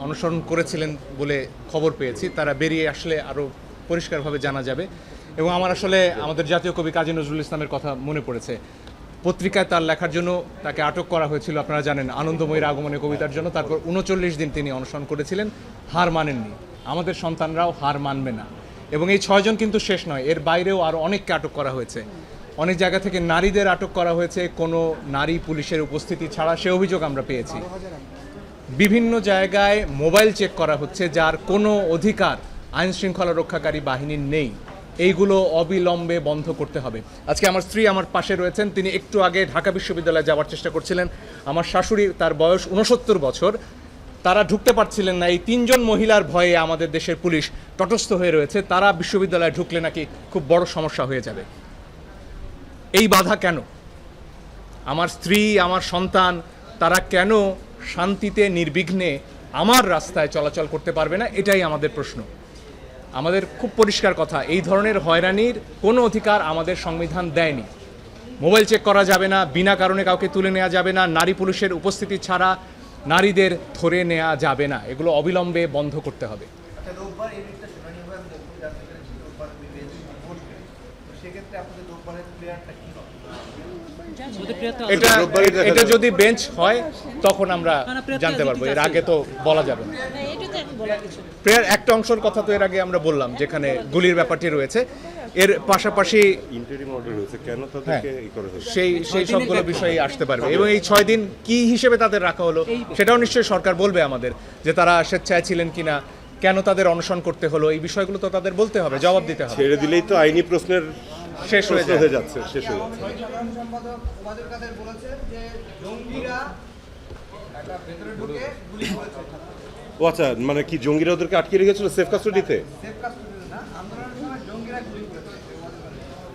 অনুসরণ করেছিলেন বলে খবর পেয়েছি। তারা বেরিয়ে আসলে আরও পরিষ্কারভাবে জানা যাবে। এবং আমার আসলে আমাদের জাতীয় কবি কাজী নজরুল ইসলামের কথা মনে পড়েছে। পত্রিকায় তার লেখার জন্য তাকে আটক করা হয়েছিল, আপনারা জানেন, আনন্দময়ীর আগমনে কবিতার জন্য। তারপর 39 দিন তিনি অনশন করেছিলেন, হার মানেননি। আমাদের সন্তানরাও হার মানবে না। এবং এই 6 জন কিন্তু শেষ নয়, এর বাইরেও আরও অনেককে আটক করা হয়েছে। অনেক জায়গা থেকে নারীদের আটক করা হয়েছে কোনো নারী পুলিশের উপস্থিতি ছাড়া, সে অভিযোগ আমরা পেয়েছি। বিভিন্ন জায়গায় মোবাইল চেক করা হচ্ছে, যার কোনো অধিকার আইন শৃঙ্খলা রক্ষাকারী বাহিনীর নেই। এইগুলো অবিলম্বে বন্ধ করতে হবে। আজকে আমার স্ত্রী আমার পাশে রয়েছেন, তিনি একটু আগে ঢাকা বিশ্ববিদ্যালয়ে যাওয়ার চেষ্টা করছিলেন। আমার শাশুড়ি, তার বয়স 69 বছর, তারা ঢুকতে পারছিলেন না। এই 3 জন মহিলার ভয়ে আমাদের দেশের পুলিশ তটস্থ হয়ে রয়েছে। তারা বিশ্ববিদ্যালয়ে ঢুকলে নাকি খুব বড় সমস্যা হয়ে যাবে। এই বাধা কেন? আমার স্ত্রী, আমার সন্তান, তারা কেন শান্তিতে নির্বিঘ্নে আমার রাস্তায় চলাচল করতে পারবে না? এটাই আমাদের প্রশ্ন। আমাদের খুব পরিষ্কার কথা, এই ধরনের হয়রানির কোনো অধিকার আমাদের সংবিধান দেয়নি। মোবাইল চেক করা যাবে না, বিনা কারণে কাউকে তুলে নেওয়া যাবে না, নারী পুলিশের উপস্থিতি ছাড়া নারীদের ধরে নেওয়া যাবে না। এগুলো অবিলম্বে বন্ধ করতে হবে। এটা যদি বেঞ্চ হয় তখন আমরা জানতে পারবো, এর আগে তো বলা যাবে না। প্রেয়ার একটা অংশের কথা তো এর আগে আমরা বললাম, যেখানে গুলির ব্যাপারটি রয়েছে। এর পাশাপাশি সেই সবগুলো বিষয়ে আসতে পারবে। এবং এই 6 দিন কি হিসেবে তাদের রাখা হলো সেটাও নিশ্চয়ই সরকার বলবে আমাদের, যে তারা স্বেচ্ছায় ছিলেন কিনা, কেন তাদের অনশন করতে হলো, এই বিষয়গুলো তো তাদের বলতে হবে, জবাব দিতে হবে। ছেড়ে দিলেই তো আইনি প্রশ্নের শেষ হয়ে যাচ্ছে। ও আচ্ছা, মানে কি জঙ্গিরা ওদেরকে আটকে রেখেছিল সেফ কাস্টডিতে?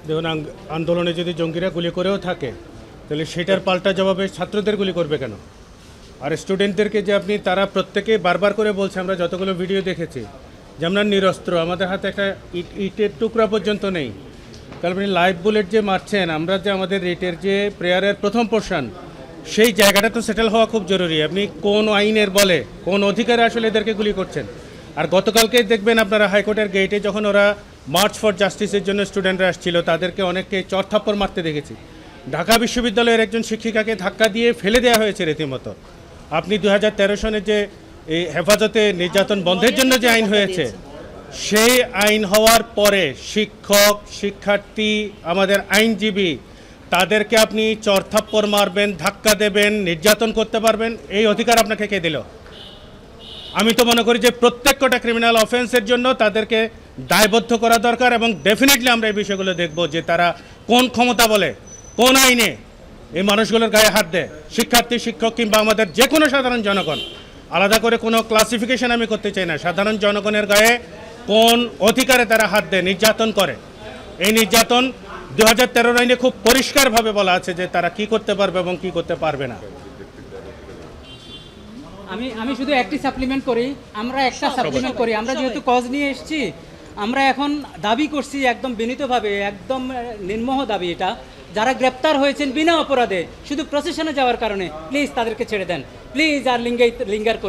দেখুন, আন্দোলনে যদি জঙ্গিরা গুলি করেও থাকে তাহলে সেটার পাল্টা জবাবে ছাত্রদের গুলি করবে কেন? আর স্টুডেন্টদেরকে যে আপনি, তারা প্রত্যেকে বারবার করে বলছে, আমরা যতগুলো ভিডিও দেখেছি, যে আমরা নিরস্ত্র, আমাদের হাতে একটা ইটের টুকরা পর্যন্ত নেই। তাহলে আপনি লাইভ বুলেট যে মারছেন, আমরা যে আমাদের রিটের যে প্রেয়ারের প্রথম পোর্শন, সেই জায়গাটা তো সেটেল হওয়া খুব জরুরি। আপনি কোন আইনের বলে, কোন অধিকারে আসলে এদেরকে গুলি করছেন? আর গতকালকে দেখবেন আপনারা হাইকোর্টের গেটে যখন ওরা মার্চ ফর জাস্টিসের জন্য স্টুডেন্টরা আসছিল, তাদেরকে অনেককে চড়থাপ্পড় মারতে দেখেছি। ঢাকা বিশ্ববিদ্যালয়ের একজন শিক্ষিকাকে ধাক্কা দিয়ে ফেলে দেওয়া হয়েছে রীতিমতো। আপনি 2013 সনে যে এই হেফাজতে নির্যাতন বন্ধের জন্য যে আইন হয়েছে, সেই আইন হওয়ার পরে শিক্ষক, শিক্ষার্থী, আমাদের আইনজীবী, তাদেরকে আপনি চড়থাপ্পড় মারবেন, ধাক্কা দেবেন, নির্যাতন করতে পারবেন, এই অধিকার আপনাকে কে দিল? আমি তো মনে করি যে প্রত্যেকটা ক্রিমিনাল অফেন্সের জন্য তাদেরকে দায়বদ্ধ করা দরকার। এবং ডেফিনেটলি আমরা এই বিষয়গুলো দেখব, যে তারা কোন ক্ষমতা বলে, কোন আইনে এই মানুষগুলোর গায়ে হাত দেয়। শিক্ষার্থী, শিক্ষক কিংবা আমাদের যে কোনো সাধারণ জনগণ, আলাদা করে কোনো ক্লাসিফিকেশন আমি করতে চাই না। সাধারণ জনগণের গায়ে কোন অধিকারে তারা হাত দেয়, নির্যাতন করে। এই নির্যাতন 2013 আইনে খুব পরিষ্কারভাবে বলা আছে যে তারা কি করতে পারবে এবং কি করতে পারবে না। আমি শুধু একটি সাপ্লিমেন্ট করি, আমরা যেহেতু কজ নিয়ে এসেছি, আমরা এখন দাবি করছি একদম বিনীতভাবে, একদম নির্মোহ দাবি এটা, যারা গ্রেপ্তার হয়েছেন বিনা অপরাধে শুধু প্রসেশনে যাওয়ার কারণে, প্লিজ তাদেরকে ছেড়ে দেন, প্লিজ। R linger